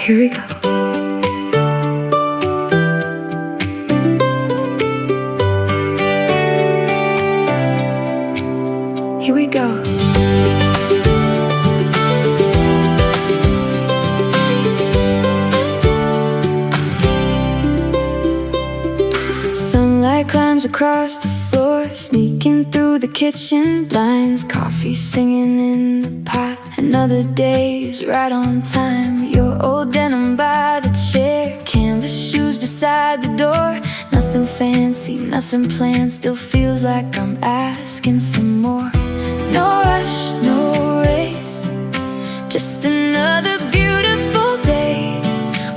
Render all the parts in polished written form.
Here we go. Here we go. Sunlight climbs across the floor, sneaking through the kitchen blinds. Coffee singing in the pot. Another day is right on time. Your old denim by the chair, canvas shoes beside the door. Nothing fancy, nothing planned, still feels like I'm asking for more. No rush, no race, just another beautiful day,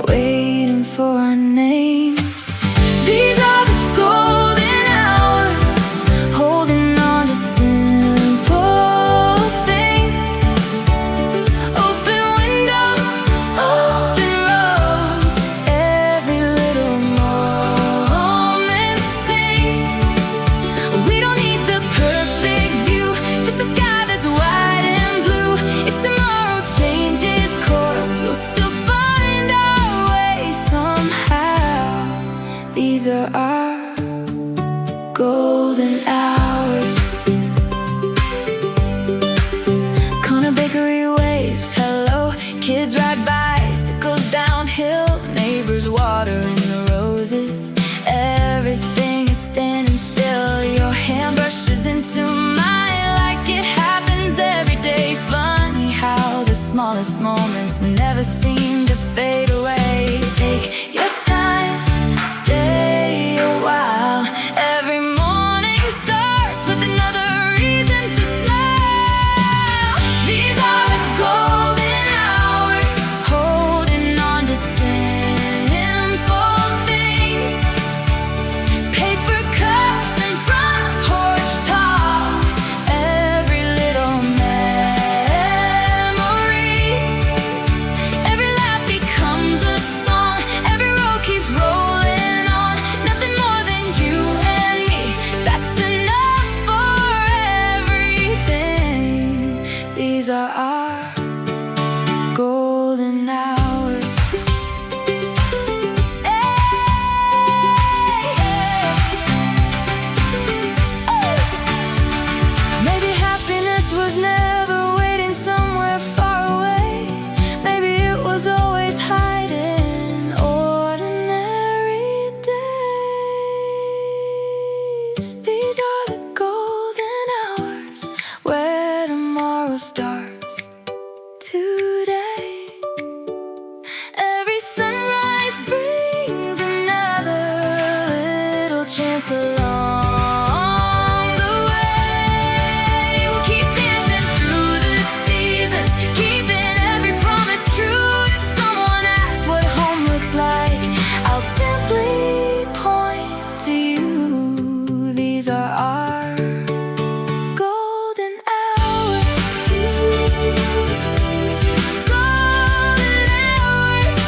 waiting for our names. These are the golden hours, holding on to simple things. Open windows, open roads, every little moment sings. We don't need the perfect view, just a sky that's wide and blue. If tomorrow changes course, we'll still find our way somehow. These are our golden hours. Corner bakery waves hello, kids ride bicycles downhill, neighbors watering the roses. Everything is standing still. Your hand brushes into mine like it happens every day. Funny how the smallest moments never seem to fade away. Take your time, stay a while. Every morning starts with another reason to smile. These are the golden hours, holding on to simple things. Paper cups and front porch talks, every little memory. Every laugh becomes a song, every road keeps rolling on. Nothing more than you and me, that's enough for everything. These are our golden hours. Maybe happiness was never waiting somewhere far away. Maybe it was always hiding ordinary days. These are the golden hours, where tomorrow starts today. Every sunrise brings another little chance along the way. We'll keep dancing through the seasons, keeping every promise true. If someone asked what home looks like, I'll simply point to you. These are our golden hours. Golden hours.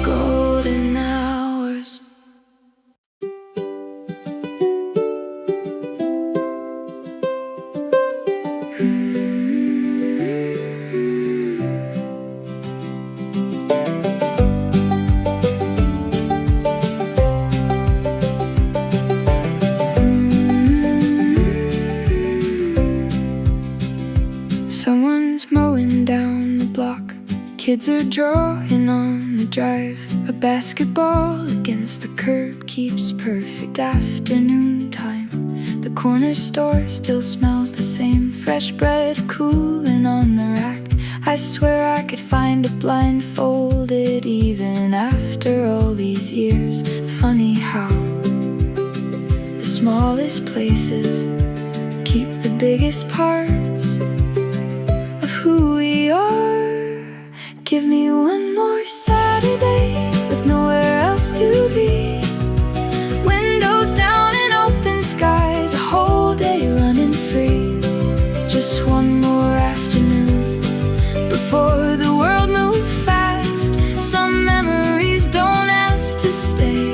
Golden hours. Someone's mowing down the block, kids are drawing on the drive. A basketball against the curb keeps perfect afternoon time. The corner store still smells the same, fresh bread cooling on the rack. I swear I could find it blindfolded even after all these years. Funny how the smallest places keep the biggest parts of who we are. Give me one more Saturday with nowhere else to be. Windows down and open skies, a whole day running free. Just one more afternoon before the world moved fast. Some memories don't ask to stay.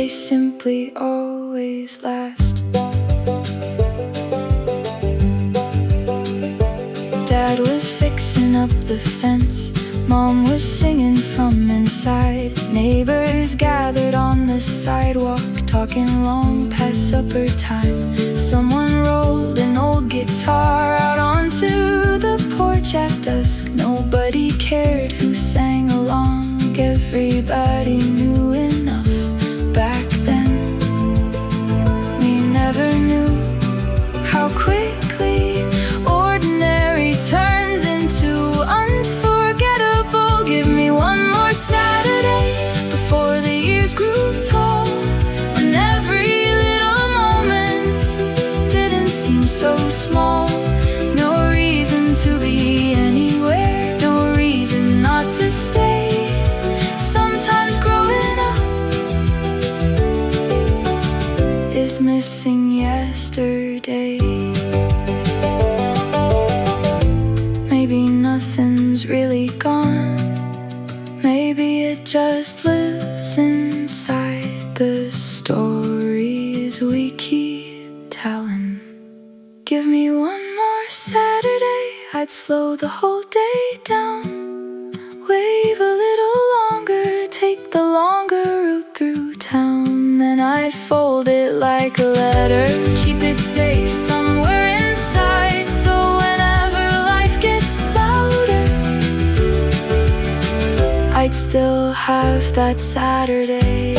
they simply always last. Dad was fixing up the fence, Mom was singing from inside. Neighbors gathered on the sidewalk, talking long past supper time. Someone rolled an old guitar out onto the porch at dusk. Nobody cared who sang along, everybody knew enough back then. We never knew how quickly ordinary turns into unforgettable. Give me one more Saturday before the years grew tall, when every little moment didn't seem so small. No reason to be anywhere, no reason not to stay. Sometimes growing up is missing yesterday. Maybe nothing's really gone, maybe it just lives inside the stories we keep telling. Give me one more Saturday, I'd slow the whole day down, wave a little longer, take the longer route through town. Then I'd fold it like a letter, keep it safe somewhere inside, so whenever life gets louder, I'd still have that Saturday.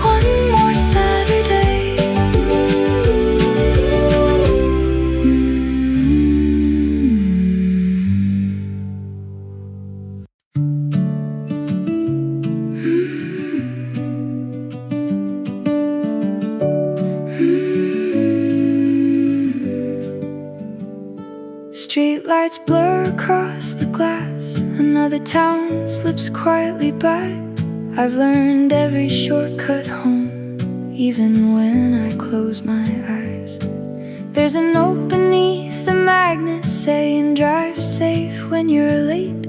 One more Saturday. Streetlights blur across the glass, another town slips quietly by. I've learned every shortcut home, even when I close my eyes. There's a note beneath the magnet saying drive safe when you're late.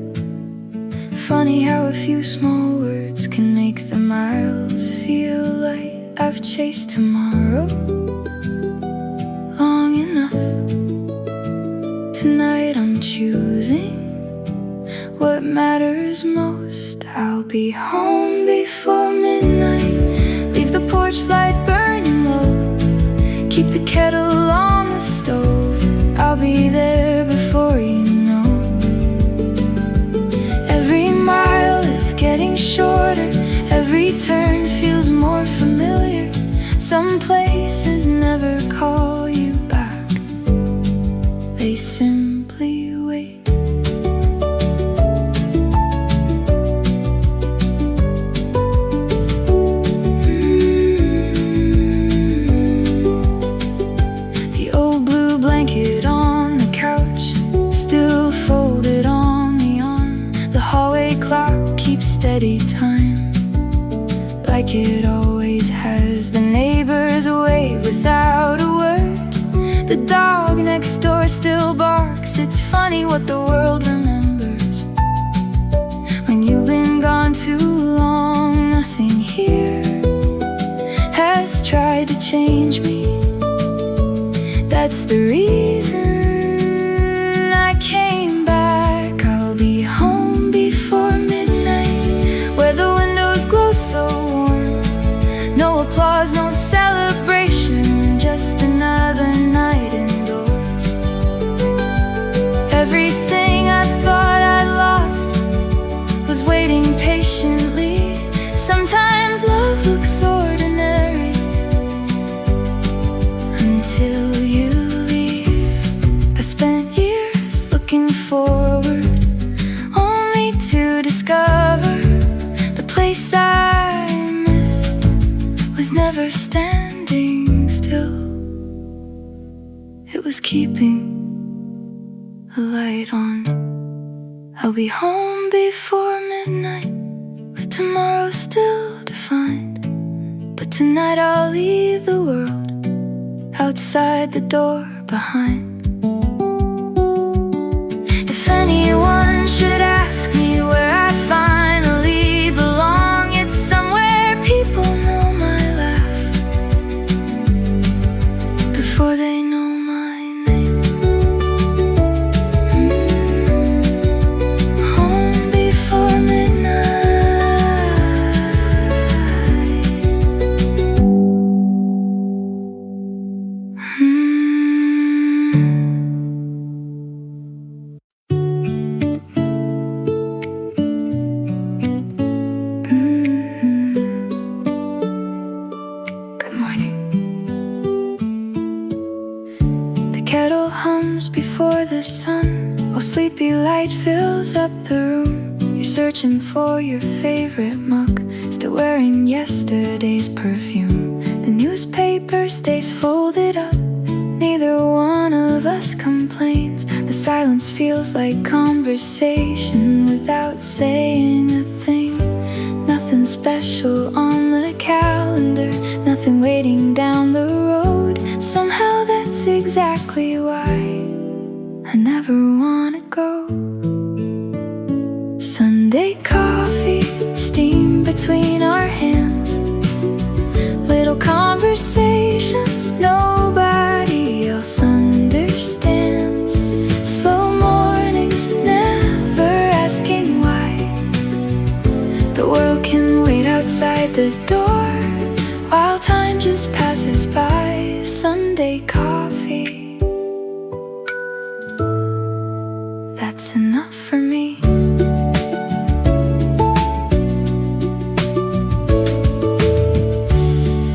Funny how a few small words can make the miles feel light. I've chased tomorrow long enough. Tonight I'm choosing what matters most. I'll be home before midnight, leave the porch light burning low, keep the kettle on the stove. I'll be there before you know. Every mile is getting shorter, every turn feels more familiar. Some places never call you back, they simply wait. The old blue blanket on the couch, still folded on the arm. The hallway clock keeps steady time, like it always has. The neighbors away without a word, the dog next door still barks. It's funny what the world remembers when you've been gone too long. Nothing here has tried to change me, that's the reason I came back. I'll be home before midnight, where the windows glow so warm. No applause, no celebration, just another night indoors. Everything I thought I'd lost was waiting patiently. Sometimes love looks ordinary until you leave. I spent years looking forward, only to discover the place I missed was never standing still. It was keeping a light on. I'll be home before midnight, with tomorrow still to find. But tonight I'll leave the world outside the door behind. If anyone should ask me where I finally belong, fills up the room. You're searching for your favorite mug, still wearing yesterday's perfume. The newspaper stays folded up, neither one of us complains. The silence feels like conversation without saying a thing. Nothing special on the calendar, nothing waiting down the road. Somehow that's exactly why I never wanna go. Sunday coffee, steam between our hands, little conversations nobody else understands. Slow mornings, never asking why. The world can wait outside the door while time just passes by. Sunday coffee, that's enough for me.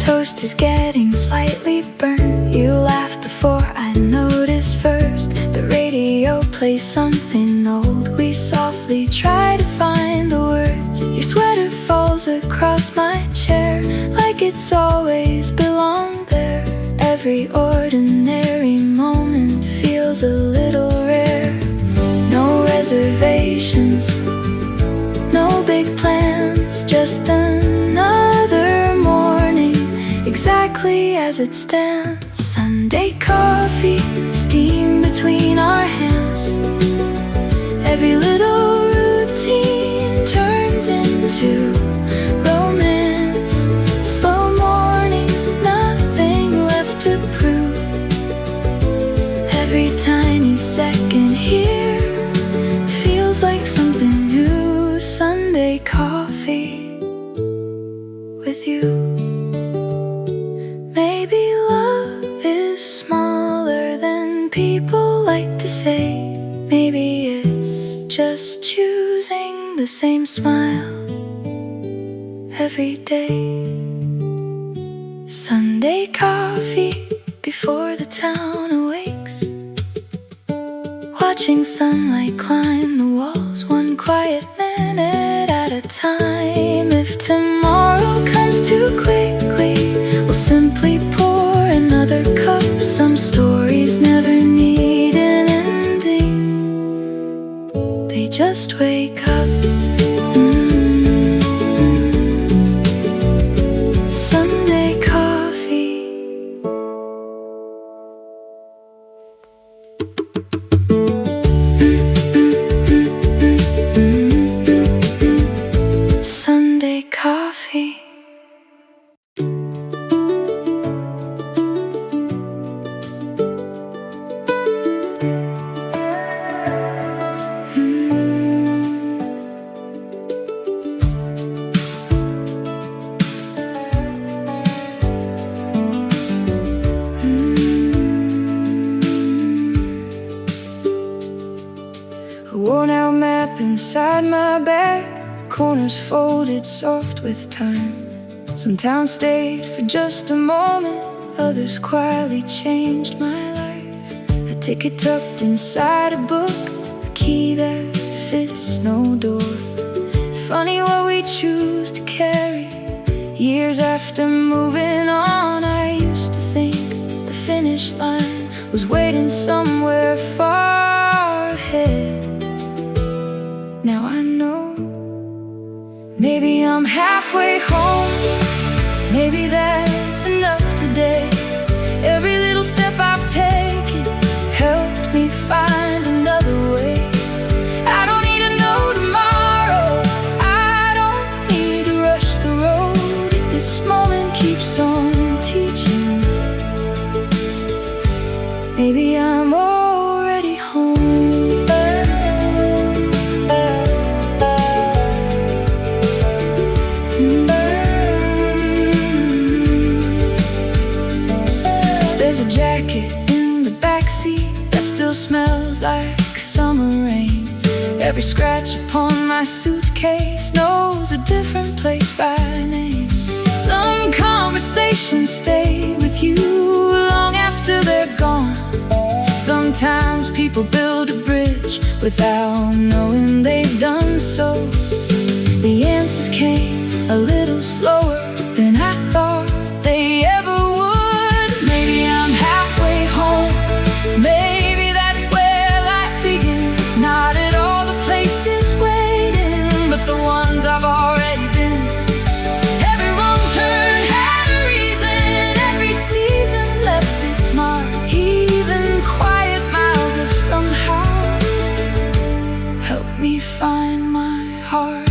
Toast is getting slightly burnt. You laugh before I notice first. The radio plays something old. We softly try to find the words. Your sweater falls across my chair like it's always belonged there. Every ordinary moment feels a little rare. No reservations, no big plans, just another morning exactly as it stands. Sunday coffee, steam between our hands. Every little routine turns into romance. Slow mornings, nothing left to prove. Every tiny second here feels like something new. Sunday coffee with you. Maybe love is smaller than people like to say. Maybe it's just choosing the same smile every day. Sunday coffee before the town awakes, watching sunlight climb the walls, one quiet minute at a time. If tomorrow comes too quickly, we'll simply pour another cup. Some stories never need an ending, they just wake up. Sunday coffee. Sunday coffee. A worn-out map inside my bag, corners folded soft with time. Some towns stayed for just a moment, others quietly changed my life. A ticket tucked inside a book, a key that fits no door. Funny what we choose to carry. Years after moving on, I used to think the finish line was waiting somewhere far ahead. Now I know, maybe I'm halfway home, maybe that's enough today. Every little step I've taken helped me find another way. I don't need to know tomorrow, I don't need to rush the road. If this moment keeps on teaching, maybe I'm already home. There's a jacket in the backseat that still smells like summer rain. Every scratch upon my suitcase knows a different place by name. Some conversations stay with you long after they're gone. Sometimes people build a bridge without knowing they've done so. The answers came a little slower than I thought they ever would. Maybe I'm halfway home. Maybe that's where life begins. Not at all the places waiting, but the ones I've already been. Every wrong turn had a reason. Every season left its mark. Even quiet miles have somehow helped me find my heart.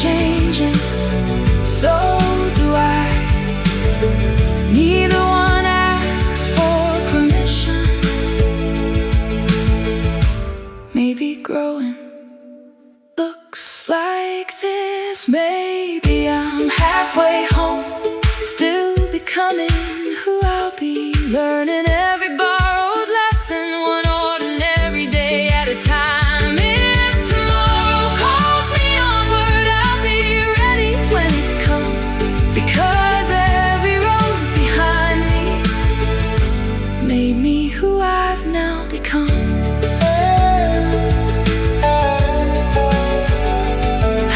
Changing, so do I. Neither one asks for permission. Maybe growing looks like this. Maybe I'm halfway home, still becoming who I'll be. Learning every borrowed lesson, one ordinary day at a time. Made me who I've now become.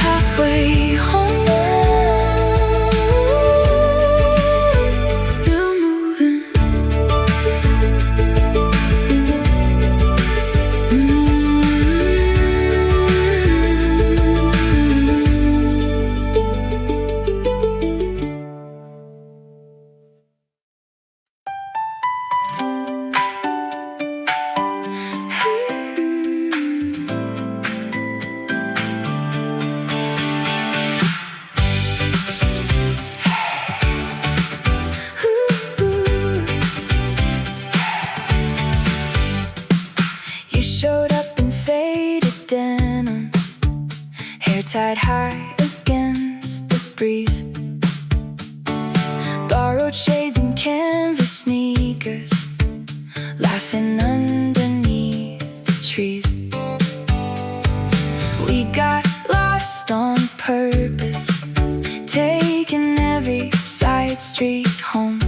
Halfway home, still moving. Showed up in faded denim, hair tied high against the breeze. Borrowed shades and canvas sneakers, laughing underneath the trees. We got lost on purpose, taking every side street home,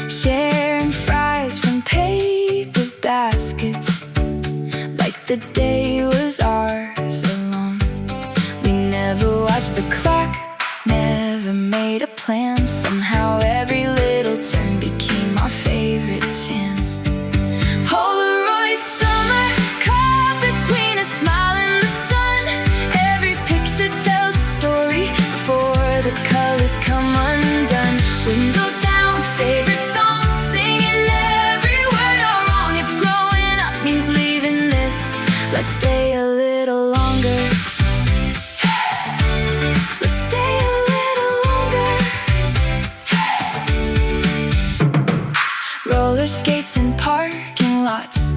sharing fries from paper baskets, like the day was ours alone. We never watched the clock, never made a plan. Somehow every little turn became our favorite chance. Polaroid summer, caught between a smile and the sun. Every picture tells a story before the colors come undone. Windows down, favorite song, singing every word all wrong. If growing up means leaving this, let's stay a little longer. Let's stay a little longer. Roller skates in parking lots,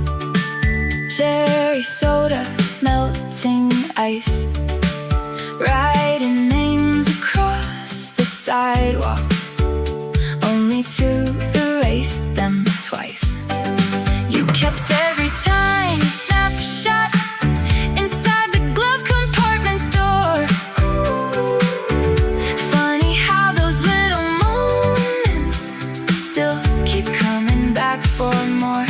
cherry soda, melting ice, writing names across the sidewalk, only to erase them twice. You kept every tiny snapshot inside the glove compartment door. Funny how those little moments still keep coming back for more.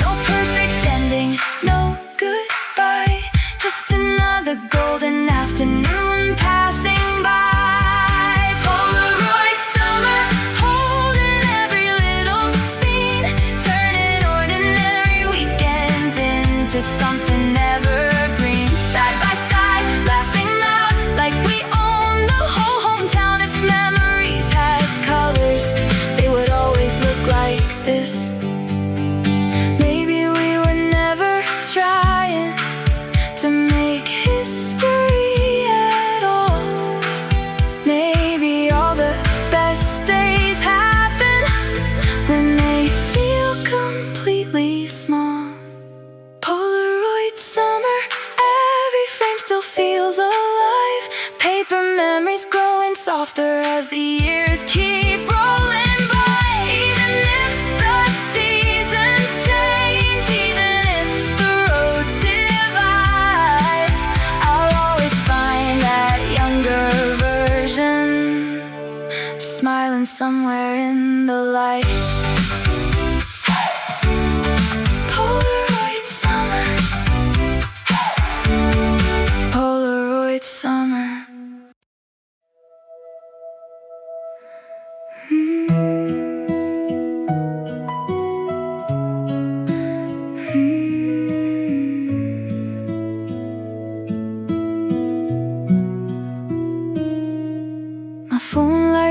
No perfect ending, no goodbye, just another golden afternoon passing by. Polaroid summer, holding every little scene, turning ordinary weekends into something evergreen. Side by side, laughing out like we own the whole hometown. If memories had colors, they would always look like this. Maybe we were never trying to make history at all. Maybe all the best days happen when they feel completely small. Polaroid summer, every frame still feels alive. Paper memories growing softer as the years keep rolling by. Even if the seasons change,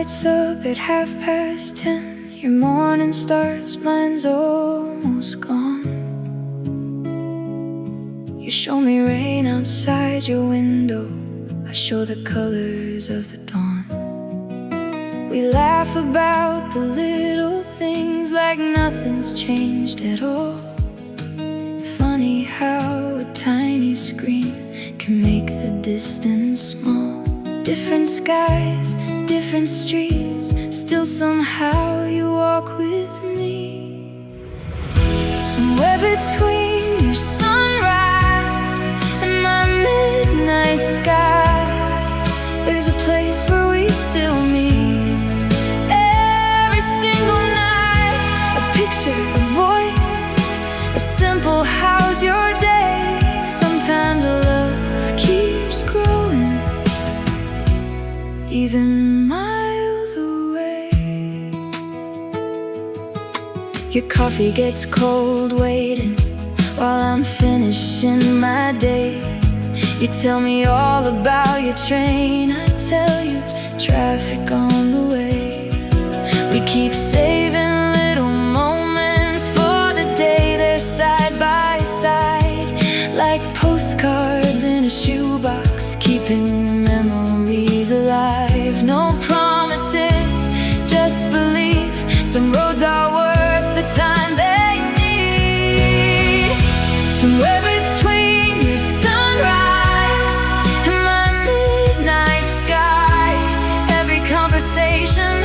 gets up at 10:30. Your morning starts, mine's almost gone. You show me rain outside your window, I show the colors of the dawn. We laugh about the little things like nothing's changed at all. Funny how a tiny screen can make the distance small. Different skies, different streets, still somehow you walk with me. Somewhere between your sunrise and my midnight sky, there's a place where we still meet. Every single night, a picture, a voice, a simple how's your day. Sometimes love keeps growing, even miles away. Your coffee gets cold waiting while I'm finishing my day. You tell me all about your train, I tell you traffic on the way. We keep saving little moments for the day they're side by side, like postcards in a shoebox, keeping memories alive. No promises, just belief. Some roads are worth the time they need. Somewhere between your sunrise and my midnight sky, every conversation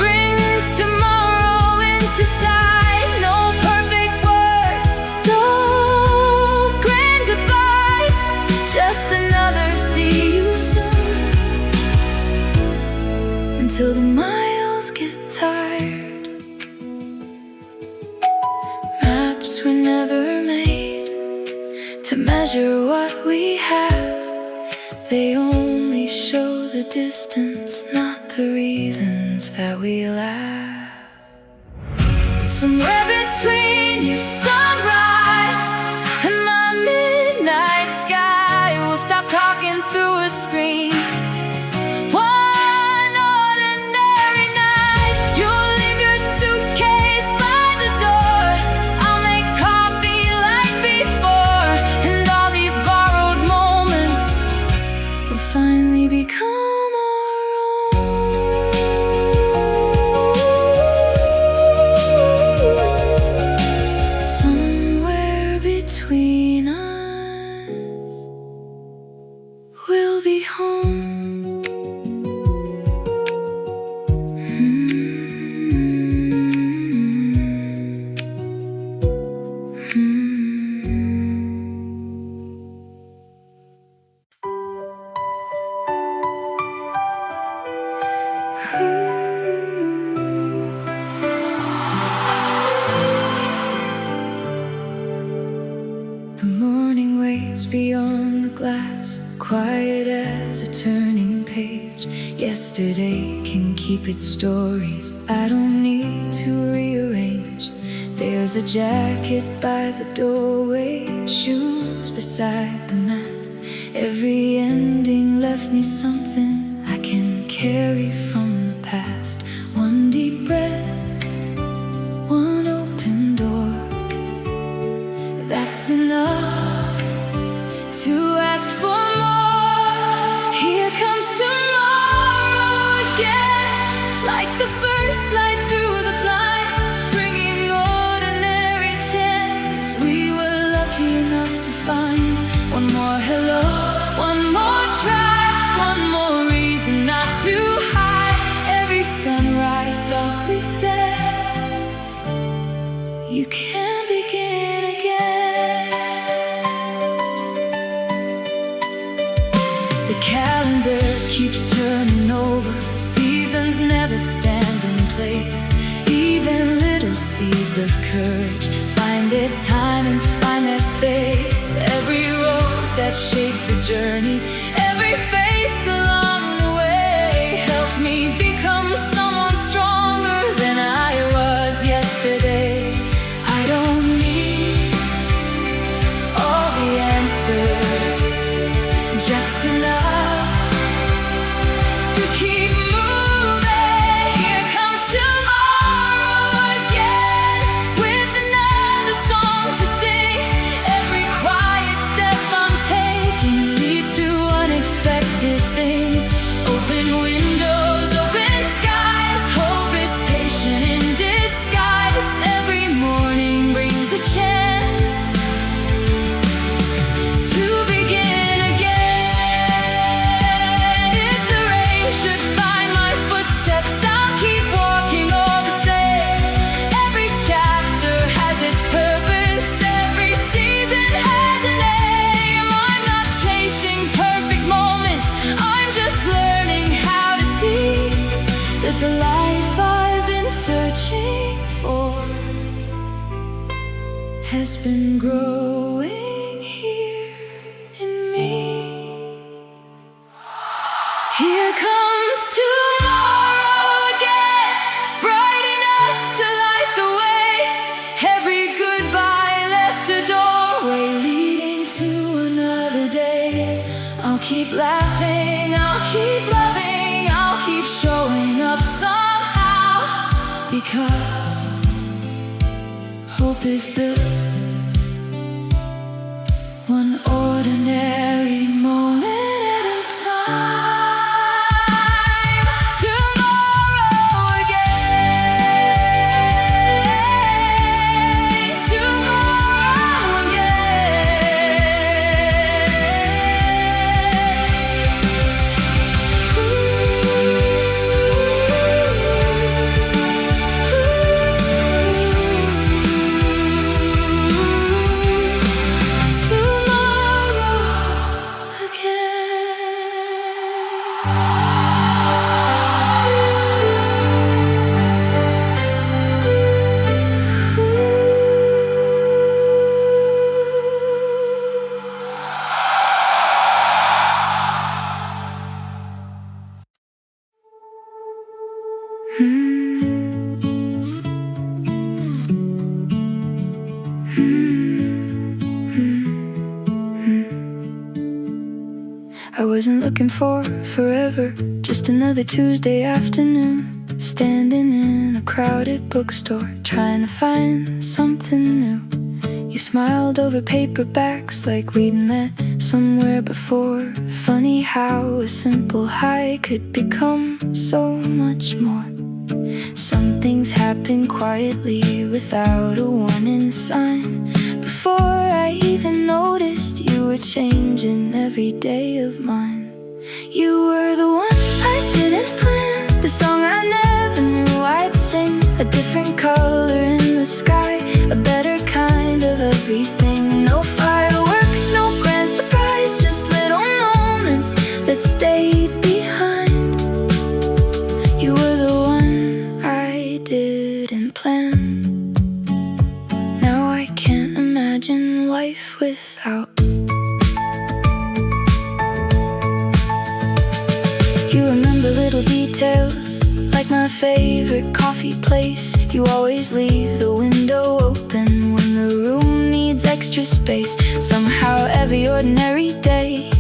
brings tomorrow into sight. No perfect words, no grand goodbye, just another see you soon, until the miles get tired. Maps were never made to measure what we have. They only show the distance, not the reasons that we laugh. Somewhere between your sunrise and my midnight sky, we'll stop talking through a screen. One ordinary night, you'll leave your suitcase by the door. I'll make coffee like before, and all these borrowed moments will finally become our own. Somewhere between us, we'll be home. The morning waits beyond the glass, quiet as a turning page. Yesterday can keep its stories, I don't need to rearrange. There's a jacket by the doorway, shoes beside the mat. Every ending left me something I can carry from the past. One deep breath, one open door, that's enough to ask for more. Here comes tomorrow again, like the first light through the blinds, bringing ordinary chances we were lucky enough to find. One more hello, one more try, one more reason not to hide. Every sunrise softly says, you can begin again. The calendar keeps turning over, seasons never stand in place. Even little seeds of courage find their time and find their space. Every road that shaped the journey, every face along the way, helped me become someone stronger than I was yesterday. I don't need all the answers, just enough to keep moving. been growing here in me. Here comes tomorrow again, bright enough to light the way. Every goodbye left a doorway leading to another day. I'll keep laughing, I'll keep loving, I'll keep showing up somehow, because hope is built one ordinary moment at a time. Tomorrow again, tomorrow I wasn't looking for forever, just another Tuesday afternoon, standing in a crowded bookstore, trying to find something new. You smiled over paperbacks like we'd met somewhere before. Funny how a simple hi could become so much more. Some things happen quietly without a warning sign. Before I even noticed, you were changing every day of mine. You were the one I didn't plan, the song I never knew I'd sing. A different color in the sky, a better kind of everything. No fireworks, no grand surprise, just little moments that stayed behind. You were the one I didn't plan. Now I can't imagine life without. You remember little details, like my favorite coffee place. You always leave the window open when the room needs extra space. Somehow every ordinary day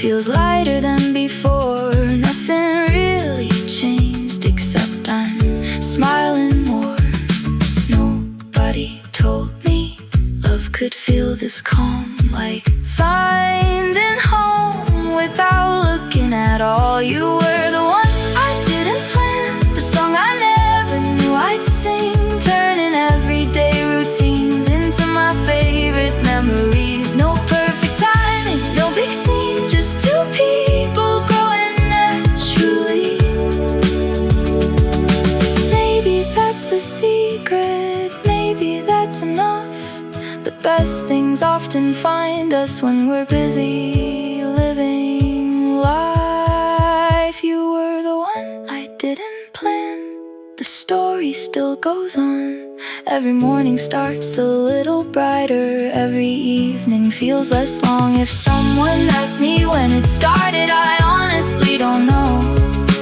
feels lighter than before. Nothing really changed except I'm smiling more. Nobody told me love could feel this calm, like finding home without looking at all. You were the one I didn't plan, the song I never knew I'd sing, turning everyday routines into my favorite memories. No perfect timing, no big scene, just two people growing naturally. Maybe that's the secret, maybe that's enough. The best things often find us when we're busy living life. You were the one I didn't plan. The story still goes on. Every morning starts a little brighter, every evening feels less long. If someone asked me when it started, I honestly don't know.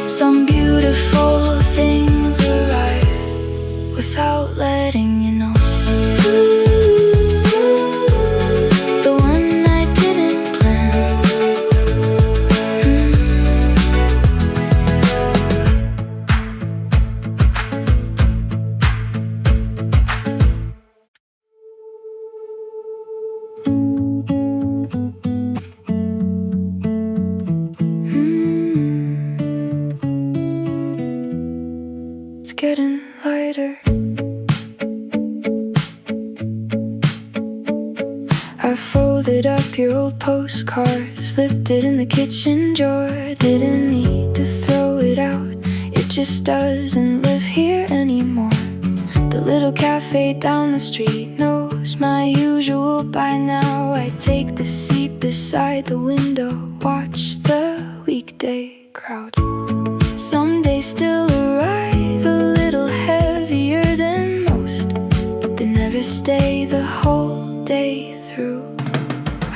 Some beautiful things arrive without letting you know. The one I didn't plan. It's getting lighter. I folded up your old postcard, slipped it in the kitchen drawer. Didn't need to throw it out, it just doesn't live here anymore. The little cafe down the street knows my usual by now. I take the seat beside the window, watch the weekday crowd. Some days still arrive a little heavier than most, but they never stay the whole day through.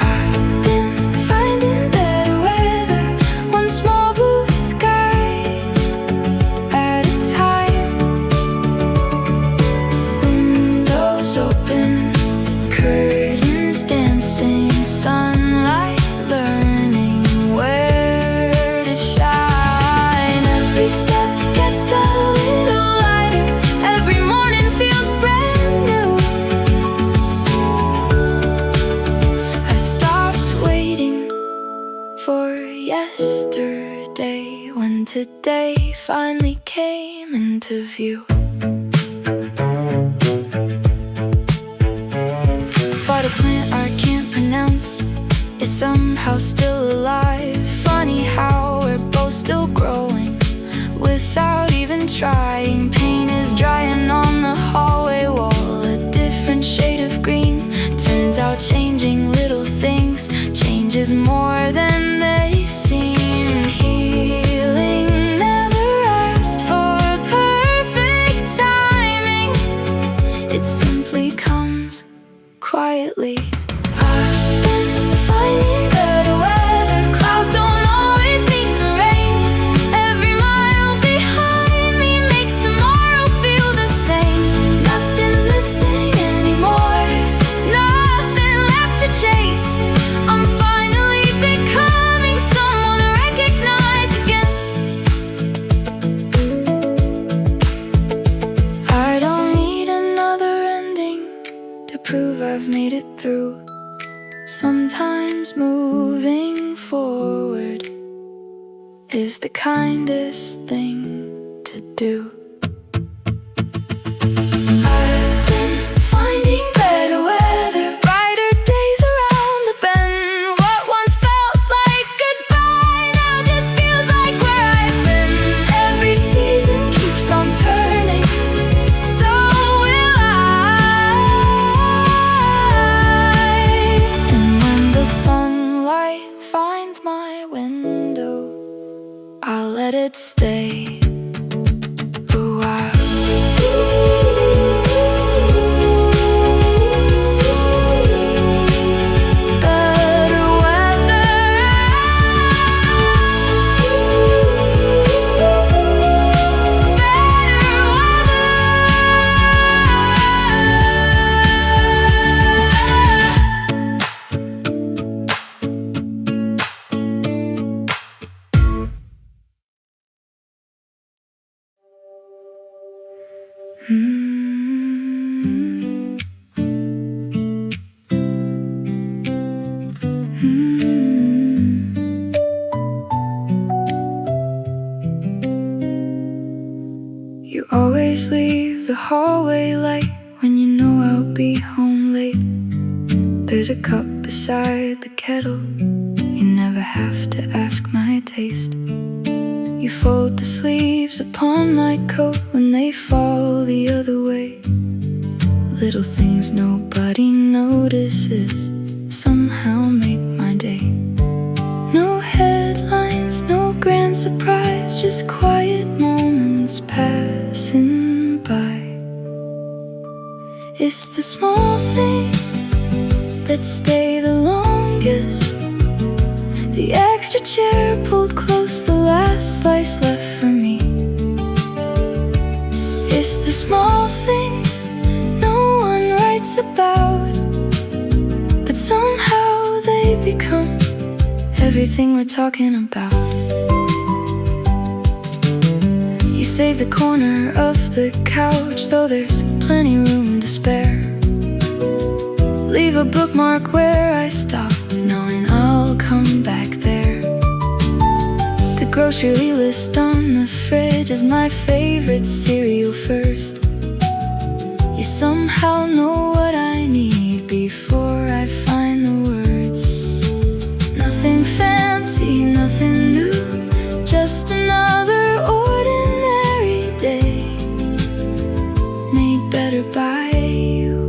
I've been finding better weather, one small blue sky at a time. Windows open, curtains dancing, sunlight learning where to shine. Every step gets a little lighter, every morning feels brand new. I stopped waiting for yesterday when today finally came into view. But a plant I can't pronounce is somehow still alive. Funny how we're both still growing without even trying. Paint is drying on the hallway wall, a different shade of green. Turns out changing little things changes more than they seem. Healing never asked for perfect timing, it simply comes quietly. I've been finding better weather, clouds don't always mean the rain. Every mile behind me makes tomorrow feel the same. Nothing's missing anymore, nothing left to chase. I'm finally becoming someone I recognize again. I don't need another ending to prove I've made it through. Sometimes moving forward is the kindest thing to do. I've been finding better weather, brighter days around the bend. What once felt like goodbye now just feels like where I've been. Every season keeps on turning, so will I. And when the sunlight finds my window, I'll let it stay a while. Better weather, You always leave the hallway light when you know I'll be home late. There's a cup beside the kettle, you never have to ask my taste. You fold the sleeves upon my coat when they fall the other way. Little things nobody notices somehow make my day. No headlines, no grand surprise, just quiet moments passing by. It's the small things that stay the longest. The extra chair pulled close, the last slice left for me. It's the small things no one writes about, but somehow they become everything we're talking about. You save the corner of the couch, though there's plenty room to spare. Leave a bookmark where I stopped, knowing I'll come back there. The grocery list on the fridge is my favorite cereal first. You somehow know what I need before I find the words. Nothing fancy, nothing new, just another ordinary day made better by you.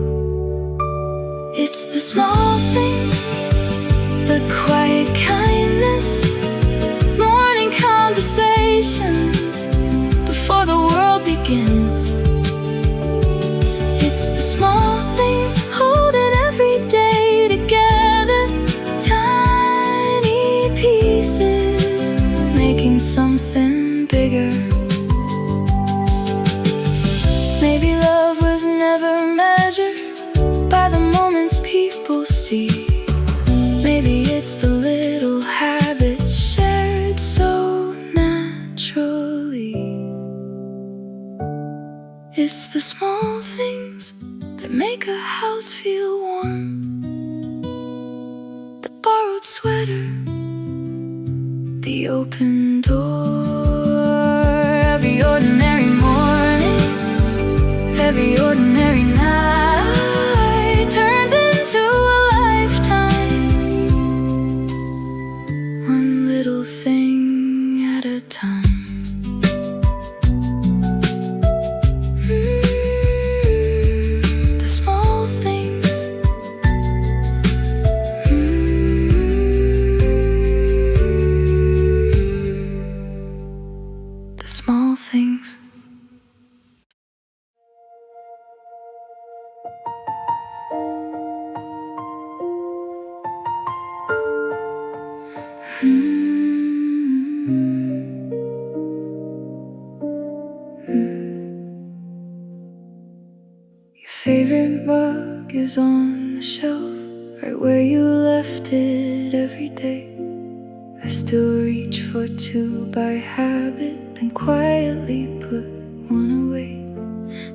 It's the small things, the quiet kindness, morning conversations before the world begins. It's the small things It's the little habits shared so naturally. It's the small things that make a house feel warm. The borrowed sweater, the open door. Every ordinary morning, every ordinary night turns into a lifetime, one little thing at a time. The small things. The small things. Your favorite mug is on the shelf, right where you left it every day. I still reach for two by habit, then quietly put one away.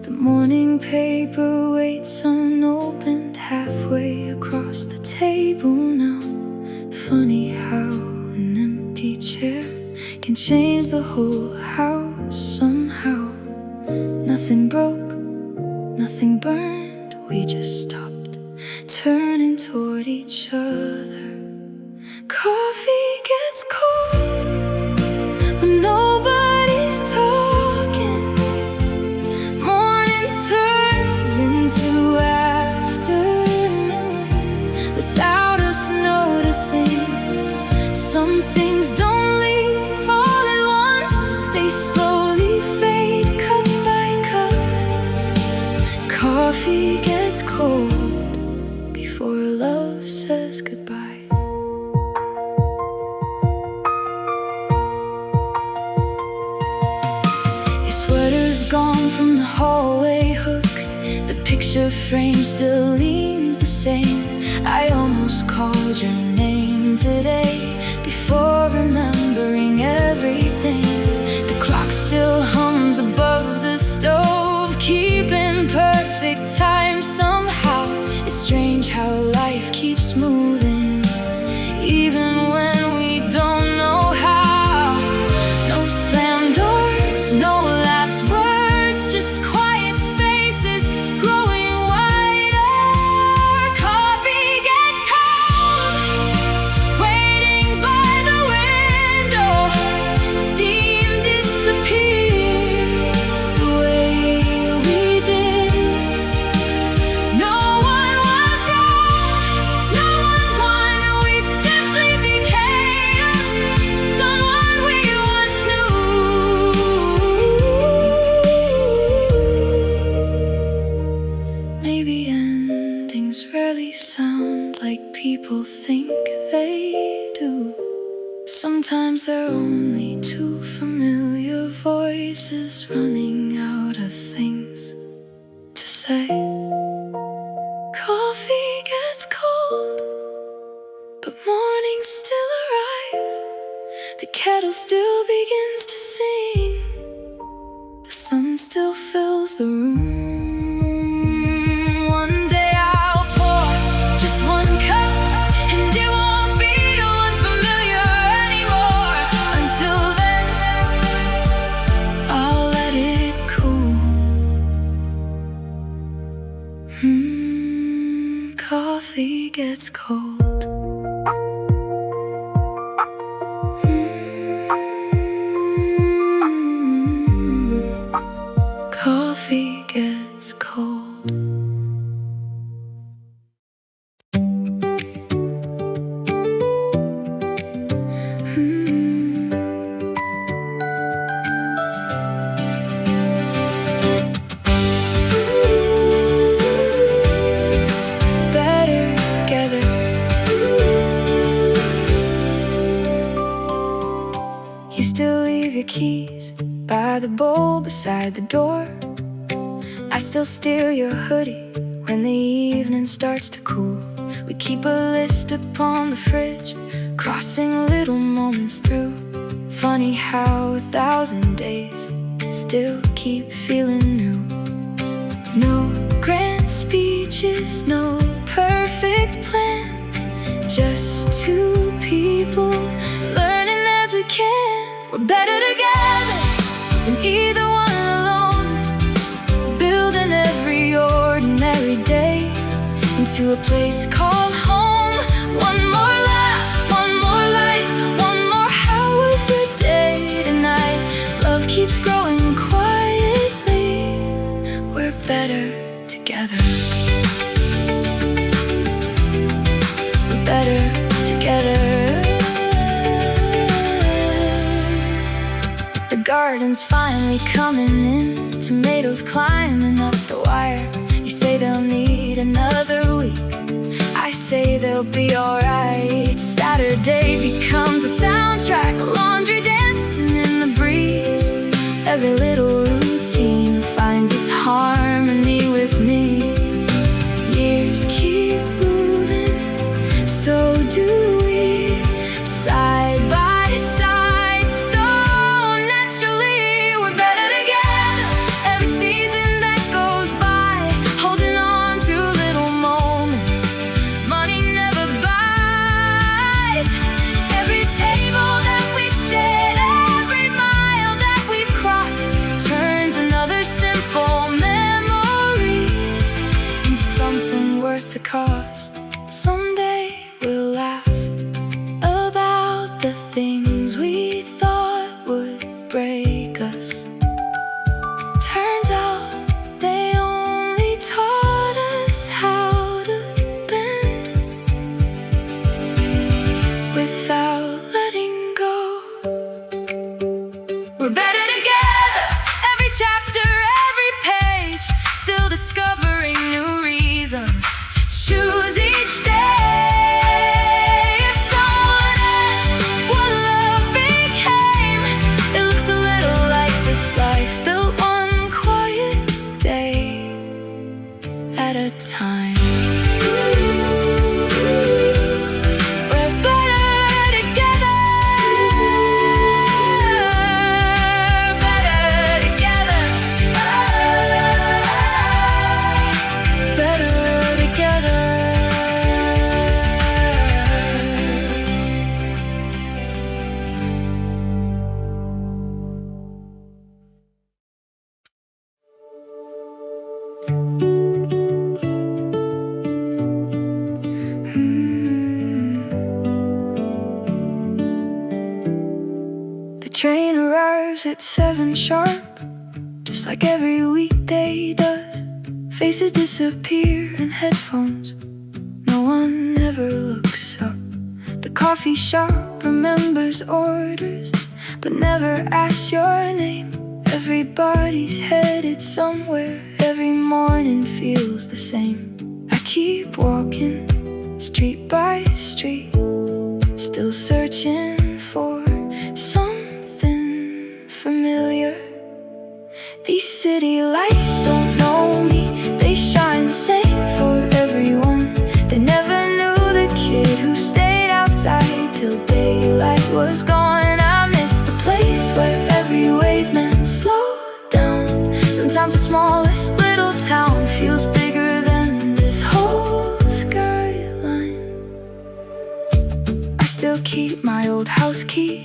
The morning paper waits unopened halfway across the table now. Funny how an empty chair can change the whole house somehow. Nothing broke, nothing burned, we just stopped turning toward each other. Coffee gets cold when nobody's talking. Morning turns into afternoon without us noticing. Some things don't leave all at once, they slowly fade cup by cup. Coffee gets cold before love says goodbye. Your sweater's gone from the hallway hook, the picture frame still leans the same. I almost called your name today before remembering everything. The clock still hums above the stove, keeping perfect time somehow. It's strange how life keeps moving, even when we don't know how. No slam doors, no last words, just quiet spaces growing wider. Coffee gets cold, waiting by the window. Steam disappears the way we did. No one was wrong, no one won. We simply became someone we once knew. Maybe endings rarely sound like people think they do. Sometimes they're only two familiar voices running out of things to say. Coffee gets cold, but mornings still arrive. The kettle still begins to sing. The sun still fills the room. One day I'll pour just one cup, and it won't feel unfamiliar anymore. Until then, I'll let it cool. Coffee gets cold. Coffee gets cold. Better together. You still leave your keys by the bowl beside the door. I still steal your hoodie when the evening starts to cool. We keep a list upon the fridge, crossing little moments through. Funny how 1,000 days still keep feeling new. No grand speeches, no perfect plans, just two people learning as we can. We're better together than either one alone, building every ordinary day into a place called home. One more laugh, one more light, one more how was your day tonight? Love keeps growing quietly. We're better together. We're better together. The garden's finally coming in, tomatoes climbing up the wire. You say they'll need another week, I say they'll be alright. Saturday becomes a soundtrack, laundry dancing in the breeze. Every little routine finds its harmony with me. Years keep moving, so do we, side by side, so naturally. We're better together. Every season that goes by, holding on to little moments money never buys. Every table that we've shared, every mile that we've crossed, turns another simple memory into something worth the cost. Someday we'll laugh about the things we thought would break us. Turns out they only taught us how to bend without letting go. We're better together. Every chapter, every page, still discovering new reasons to choose each day. If someone asks what love became, it looks a little like this life, built one quiet day at a time. We're better together. Better together. Better together. The train arrives at 7 sharp, just like every weekday does. Faces disappear in headphones, no one ever looks up. The coffee shop remembers orders, but never asks your name. Everybody's headed somewhere, every morning feels the same. I keep walking, street by street, still searching for something familiar. These city lights don't know me, they shine the same for everyone. They never knew the kid who stayed outside till daylight was gone. I miss the place where every wave meant slow down. Sometimes the smallest little town feels bigger than this whole skyline. I still keep my old house key,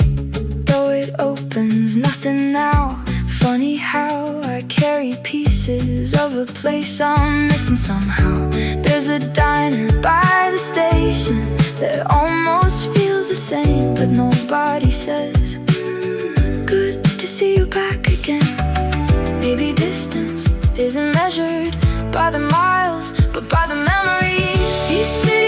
though it opens nothing now. Funny how I carry pieces of a place I'm missing somehow. There's a diner by the station that almost feels the same, but nobody says, good to see you back again. Maybe distance isn't measured by the miles, but by the memories. These cities